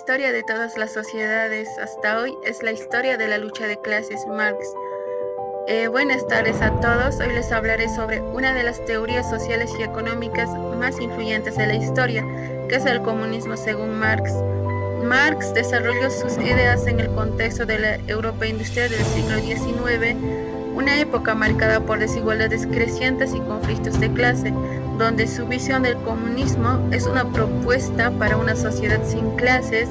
historia de todas las sociedades hasta hoy es la historia de la lucha de clases, Marx. Buenas tardes a todos. Hoy les hablaré sobre una de las teorías sociales y económicas más influyentes de la historia, que es el comunismo según Marx. Marx desarrolló sus ideas en el contexto de la Europa industrial del siglo XIX, una época marcada por desigualdades crecientes y conflictos de clase, donde su visión del comunismo es una propuesta para una sociedad sin clases,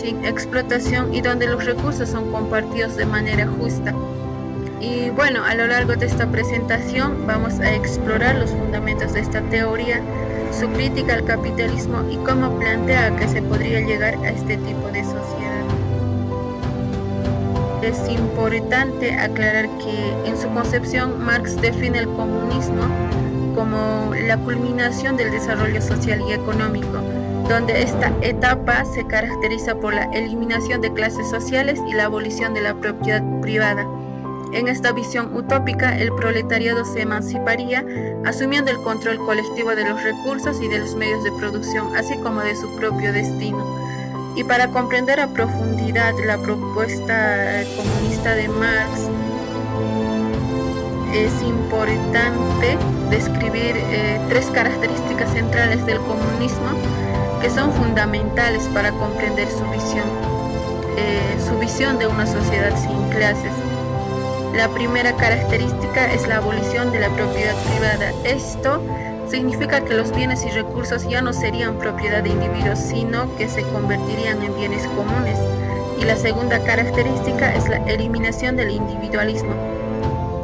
sin explotación y donde los recursos son compartidos de manera justa. Y bueno, a lo largo de esta presentación vamos a explorar los fundamentos de esta teoría, su crítica al capitalismo y cómo plantea que se podría llegar a este tipo de sociedad. Es importante aclarar que en su concepción Marx define el comunismo como la culminación del desarrollo social y económico, donde esta etapa se caracteriza por la eliminación de clases sociales y la abolición de la propiedad privada. En esta visión utópica, el proletariado se emanciparía, asumiendo el control colectivo de los recursos y de los medios de producción, así como de su propio destino. Y para comprender a profundidad la propuesta comunista de Marx, es importante describir tres características centrales del comunismo que son fundamentales para comprender su visión de una sociedad sin clases. La primera característica es la abolición de la propiedad privada. Esto significa que los bienes y recursos ya no serían propiedad de individuos, sino que se convertirían en bienes comunes. Y la segunda característica es la eliminación del individualismo.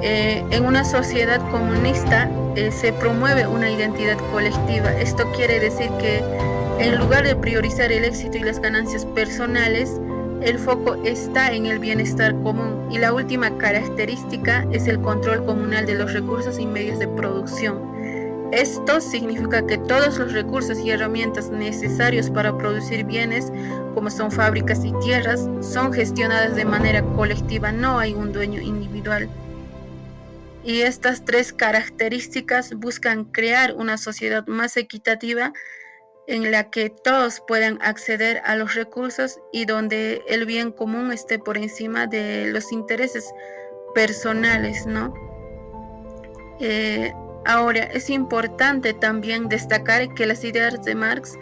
En una sociedad comunista se promueve una identidad colectiva. Esto quiere decir que en lugar de priorizar el éxito y las ganancias personales, el foco está en el bienestar común. Y la última característica es el control comunal de los recursos y medios de producción. Esto significa que todos los recursos y herramientas necesarios para producir bienes, como son fábricas y tierras, son gestionadas de manera colectiva, no hay un dueño individual. Y estas tres características buscan crear una sociedad más equitativa en la que todos puedan acceder a los recursos y donde el bien común esté por encima de los intereses personales, ¿no? Ahora, es importante también destacar que las ideas de Marx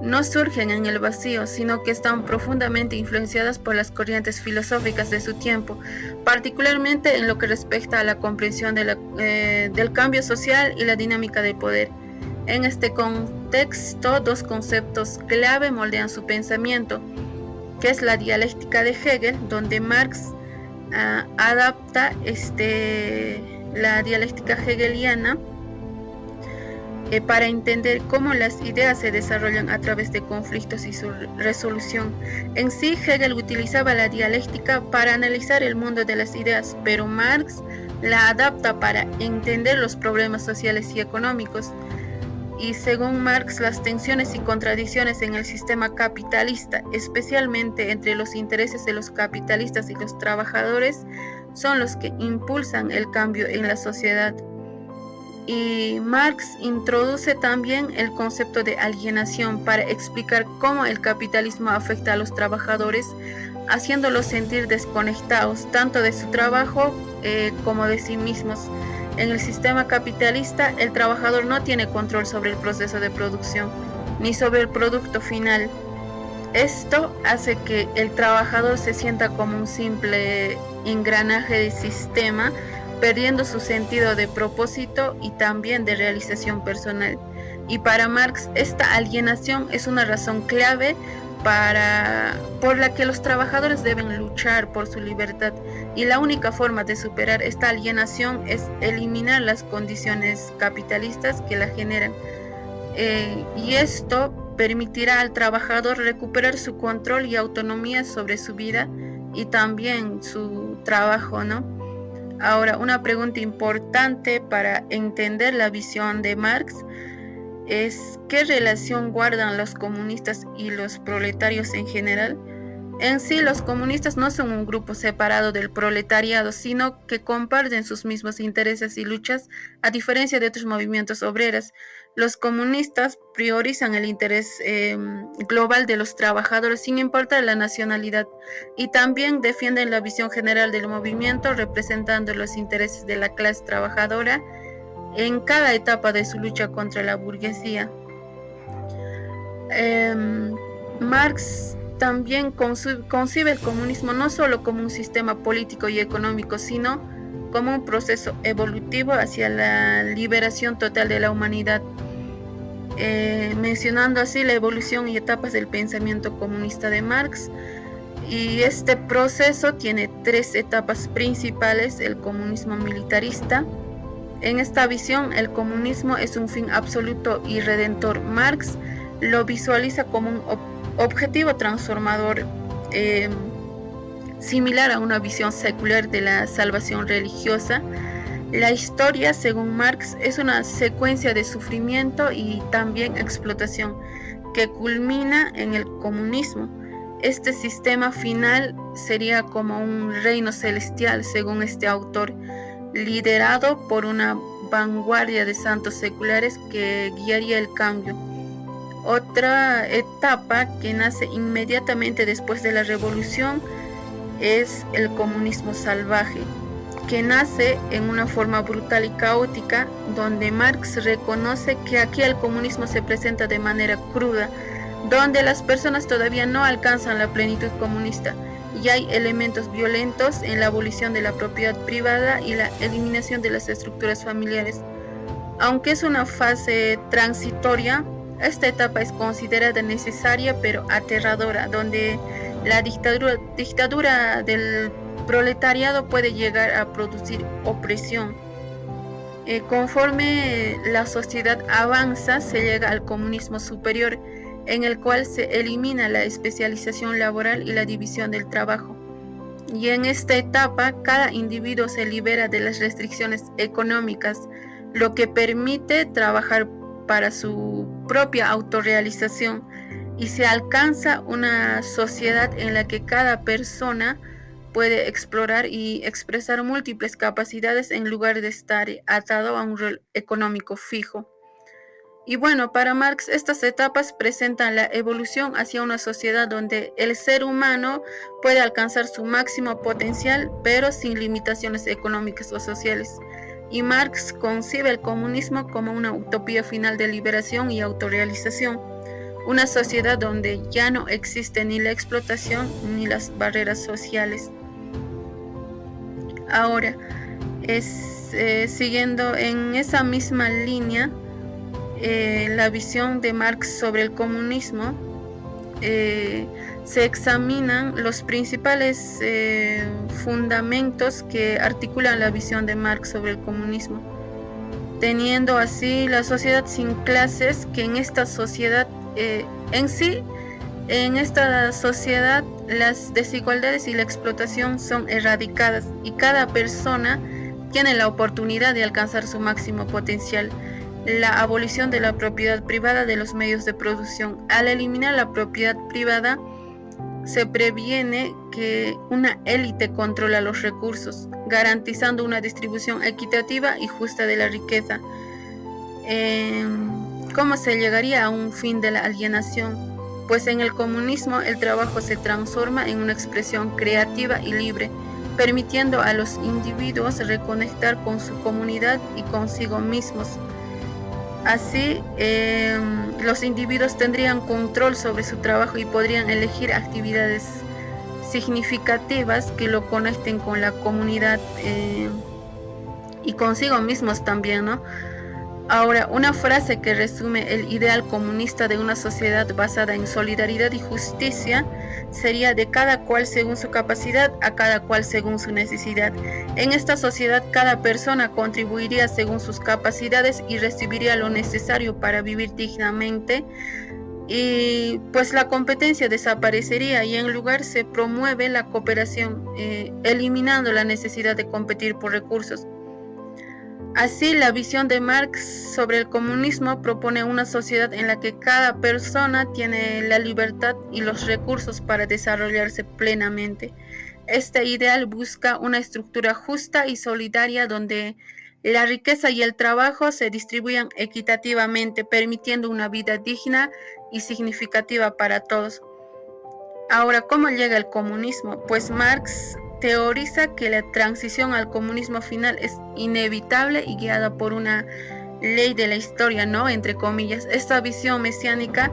no surgen en el vacío, sino que están profundamente influenciadas por las corrientes filosóficas de su tiempo, particularmente en lo que respecta a la comprensión del cambio social y la dinámica del poder. En este contexto, dos conceptos clave moldean su pensamiento, que es la dialéctica de Hegel, donde Marx adapta la dialéctica hegeliana para entender cómo las ideas se desarrollan a través de conflictos y su resolución. En sí, Hegel utilizaba la dialéctica para analizar el mundo de las ideas, pero Marx la adapta para entender los problemas sociales y económicos. Y según Marx, las tensiones y contradicciones en el sistema capitalista, especialmente entre los intereses de los capitalistas y los trabajadores, son los que impulsan el cambio en la sociedad. Y Marx introduce también el concepto de alienación para explicar cómo el capitalismo afecta a los trabajadores, haciéndolos sentir desconectados tanto de su trabajo como de sí mismos. En el sistema capitalista, el trabajador no tiene control sobre el proceso de producción, ni sobre el producto final. Esto hace que el trabajador se sienta como un simple engranaje del sistema, perdiendo su sentido de propósito y también de realización personal. Y para Marx, esta alienación es una razón clave por la que los trabajadores deben luchar por su libertad, y la única forma de superar esta alienación es eliminar las condiciones capitalistas que la generan, y esto permitirá al trabajador recuperar su control y autonomía sobre su vida y también su trabajo, ¿no? Ahora, una pregunta importante para entender la visión de Marx es ¿qué relación guardan los comunistas y los proletarios en general? En sí, los comunistas no son un grupo separado del proletariado, sino que comparten sus mismos intereses y luchas, a diferencia de otros movimientos obreros. Los comunistas priorizan el interés global de los trabajadores sin importar la nacionalidad, y también defienden la visión general del movimiento, representando los intereses de la clase trabajadora en cada etapa de su lucha contra la burguesía. Marx también concibe el comunismo no solo como un sistema político y económico, sino como un proceso evolutivo hacia la liberación total de la humanidad, mencionando así la evolución y etapas del pensamiento comunista de Marx. Y este proceso tiene 3 etapas principales: el comunismo militarista. En esta visión, el comunismo es un fin absoluto y redentor. Marx lo visualiza como un objetivo transformador, similar a una visión secular de la salvación religiosa. La historia, según Marx, es una secuencia de sufrimiento y también explotación que culmina en el comunismo. Este sistema final sería como un reino celestial, según este autor, liderado por una vanguardia de santos seculares que guiaría el cambio. Otra etapa que nace inmediatamente después de la revolución es el comunismo salvaje, que nace en una forma brutal y caótica, donde Marx reconoce que aquí el comunismo se presenta de manera cruda, donde las personas todavía no alcanzan la plenitud comunista y hay elementos violentos en la abolición de la propiedad privada y la eliminación de las estructuras familiares. Aunque es una fase transitoria, esta etapa es considerada necesaria pero aterradora, donde la dictadura del proletariado puede llegar a producir opresión. Conforme la sociedad avanza, se llega al comunismo superior, en el cual se elimina la especialización laboral y la división del trabajo. Y en esta etapa, cada individuo se libera de las restricciones económicas, lo que permite trabajar para su propia autorrealización, y se alcanza una sociedad en la que cada persona puede explorar y expresar múltiples capacidades en lugar de estar atado a un rol económico fijo. Y bueno, para Marx estas etapas presentan la evolución hacia una sociedad donde el ser humano puede alcanzar su máximo potencial, pero sin limitaciones económicas o sociales. Y Marx concibe el comunismo como una utopía final de liberación y autorrealización, una sociedad donde ya no existe ni la explotación ni las barreras sociales. Ahora, siguiendo en esa misma línea, la visión de Marx sobre el comunismo, se examinan los principales fundamentos que articulan la visión de Marx sobre el comunismo, teniendo así la sociedad sin clases, que en esta sociedad en esta sociedad las desigualdades y la explotación son erradicadas y cada persona tiene la oportunidad de alcanzar su máximo potencial. La abolición de la propiedad privada de los medios de producción. Al eliminar la propiedad privada, se previene que una élite controla los recursos, garantizando una distribución equitativa y justa de la riqueza. ¿Cómo se llegaría a un fin de la alienación? Pues en el comunismo el trabajo se transforma en una expresión creativa y libre, permitiendo a los individuos reconectar con su comunidad y consigo mismos. Así, los individuos tendrían control sobre su trabajo y podrían elegir actividades significativas que lo conecten con la comunidad y consigo mismos también, ¿no? Ahora, una frase que resume el ideal comunista de una sociedad basada en solidaridad y justicia sería: de cada cual según su capacidad, a cada cual según su necesidad. En esta sociedad cada persona contribuiría según sus capacidades y recibiría lo necesario para vivir dignamente, y pues la competencia desaparecería y en lugar se promueve la cooperación, eliminando la necesidad de competir por recursos. Así, la visión de Marx sobre el comunismo propone una sociedad en la que cada persona tiene la libertad y los recursos para desarrollarse plenamente. Este ideal busca una estructura justa y solidaria donde la riqueza y el trabajo se distribuyan equitativamente, permitiendo una vida digna y significativa para todos. Ahora, ¿cómo llega el comunismo? Pues Marx teoriza que la transición al comunismo final es inevitable y guiada por una ley de la historia, ¿no? Entre comillas. Esta visión mesiánica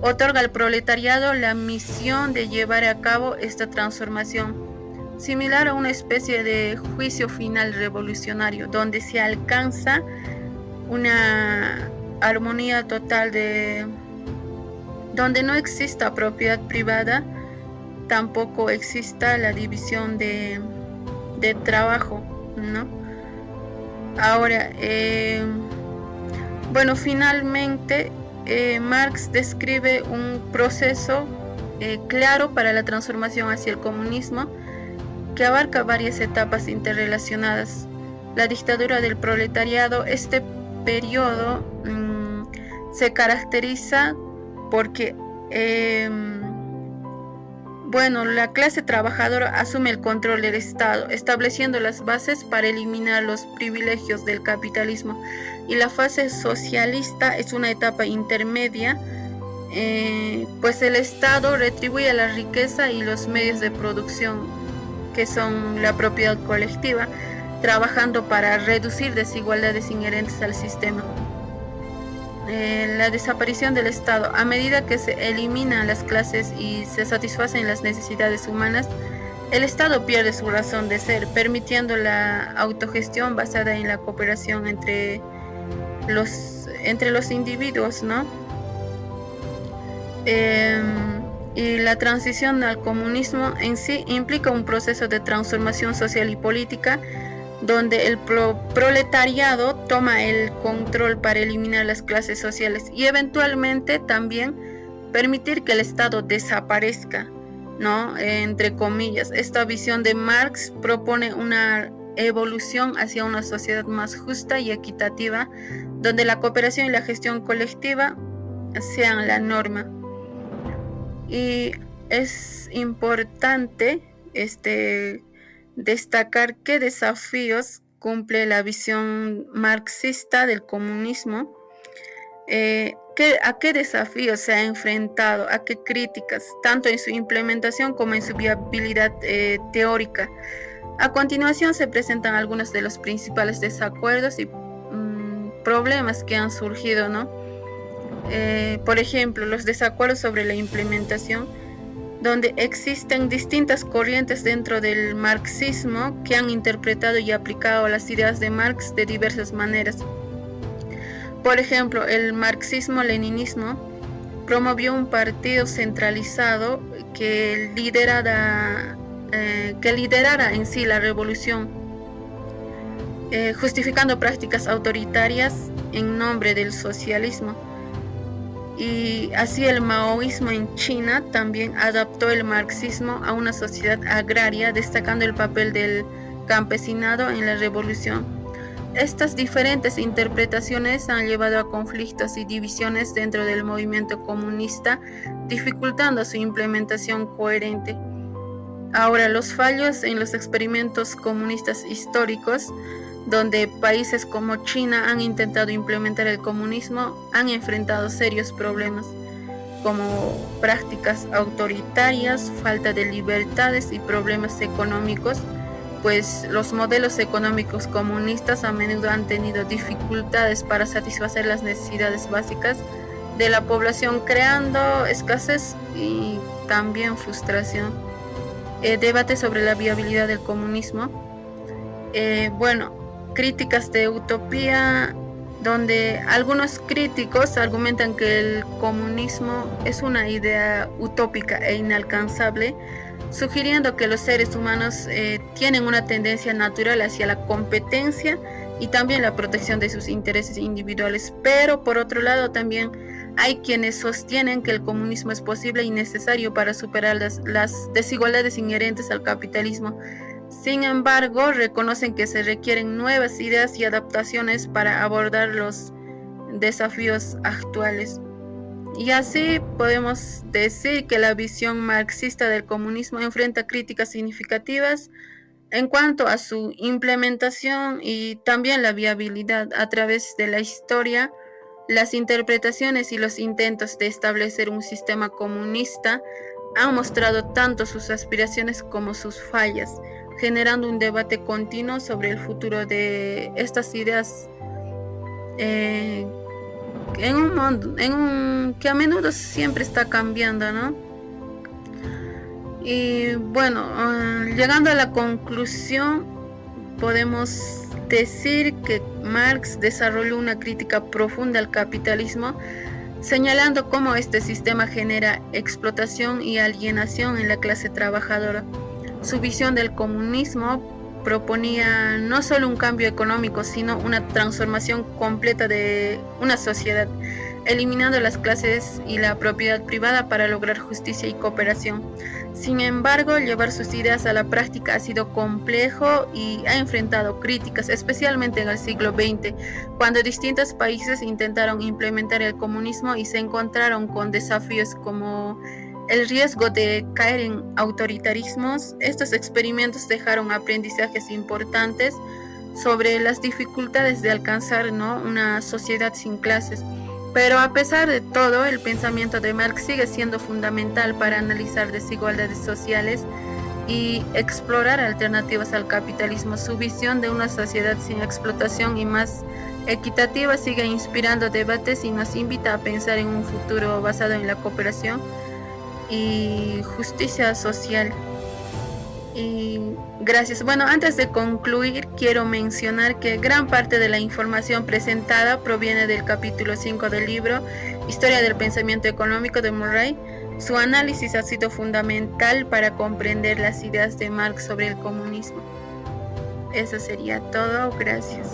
otorga al proletariado la misión de llevar a cabo esta transformación, similar a una especie de juicio final revolucionario, donde se alcanza una armonía total donde no exista propiedad privada, tampoco exista la división de trabajo, ¿no? Ahora, finalmente Marx describe un proceso claro para la transformación hacia el comunismo que abarca varias etapas interrelacionadas. La dictadura del proletariado, este periodo se caracteriza porque la clase trabajadora asume el control del Estado, estableciendo las bases para eliminar los privilegios del capitalismo. Y la fase socialista es una etapa intermedia, pues el Estado retribuye la riqueza y los medios de producción, que son la propiedad colectiva, trabajando para reducir desigualdades inherentes al sistema. La desaparición del Estado. A medida que se eliminan las clases y se satisfacen las necesidades humanas, el Estado pierde su razón de ser, permitiendo la autogestión basada en la cooperación entre los individuos, ¿no? Y la transición al comunismo en sí implica un proceso de transformación social y política donde el proletariado toma el control para eliminar las clases sociales y eventualmente también permitir que el Estado desaparezca, ¿no? Entre comillas. Esta visión de Marx propone una evolución hacia una sociedad más justa y equitativa, donde la cooperación y la gestión colectiva sean la norma. Y es importante destacar qué desafíos cumple la visión marxista del comunismo, a qué desafíos se ha enfrentado, a qué críticas, tanto en su implementación como en su viabilidad teórica. A continuación se presentan algunos de los principales desacuerdos y problemas que han surgido, ¿no? Por ejemplo, los desacuerdos sobre la implementación, donde existen distintas corrientes dentro del marxismo que han interpretado y aplicado las ideas de Marx de diversas maneras. Por ejemplo, el marxismo-leninismo promovió un partido centralizado que liderara en sí la revolución, justificando prácticas autoritarias en nombre del socialismo. Y así el maoísmo en China también adaptó el marxismo a una sociedad agraria, destacando el papel del campesinado en la revolución. Estas diferentes interpretaciones han llevado a conflictos y divisiones dentro del movimiento comunista, dificultando su implementación coherente. Ahora, los fallos en los experimentos comunistas históricos, donde países como China han intentado implementar el comunismo, han enfrentado serios problemas, como prácticas autoritarias, falta de libertades y problemas económicos, pues los modelos económicos comunistas a menudo han tenido dificultades para satisfacer las necesidades básicas de la población, creando escasez y también frustración. Debate sobre la viabilidad del comunismo. Críticas de utopía, donde algunos críticos argumentan que el comunismo es una idea utópica e inalcanzable, sugiriendo que los seres humanos tienen una tendencia natural hacia la competencia y también la protección de sus intereses individuales. Pero por otro lado también hay quienes sostienen que el comunismo es posible y necesario para superar las desigualdades inherentes al capitalismo, Sin embargo, reconocen que se requieren nuevas ideas y adaptaciones para abordar los desafíos actuales. Y así podemos decir que la visión marxista del comunismo enfrenta críticas significativas en cuanto a su implementación y también la viabilidad a través de la historia. Las interpretaciones y los intentos de establecer un sistema comunista han mostrado tanto sus aspiraciones como sus fallas, generando un debate continuo sobre el futuro de estas ideas en un mundo que a menudo siempre está cambiando, ¿no? Y bueno, llegando a la conclusión, podemos decir que Marx desarrolló una crítica profunda al capitalismo, señalando cómo este sistema genera explotación y alienación en la clase trabajadora. Su visión del comunismo proponía no solo un cambio económico, sino una transformación completa de una sociedad, eliminando las clases y la propiedad privada para lograr justicia y cooperación. Sin embargo, llevar sus ideas a la práctica ha sido complejo y ha enfrentado críticas, especialmente en el siglo XX, cuando distintos países intentaron implementar el comunismo y se encontraron con desafíos como el riesgo de caer en autoritarismos. Estos experimentos dejaron aprendizajes importantes sobre las dificultades de alcanzar, ¿no?, una sociedad sin clases. Pero a pesar de todo, el pensamiento de Marx sigue siendo fundamental para analizar desigualdades sociales y explorar alternativas al capitalismo. Su visión de una sociedad sin explotación y más equitativa sigue inspirando debates y nos invita a pensar en un futuro basado en la cooperación y justicia social. Y gracias. Bueno, antes de concluir, quiero mencionar que gran parte de la información presentada proviene del capítulo 5 del libro Historia del Pensamiento Económico de Murray. Su análisis ha sido fundamental para comprender las ideas de Marx sobre el comunismo. Eso sería todo. Gracias.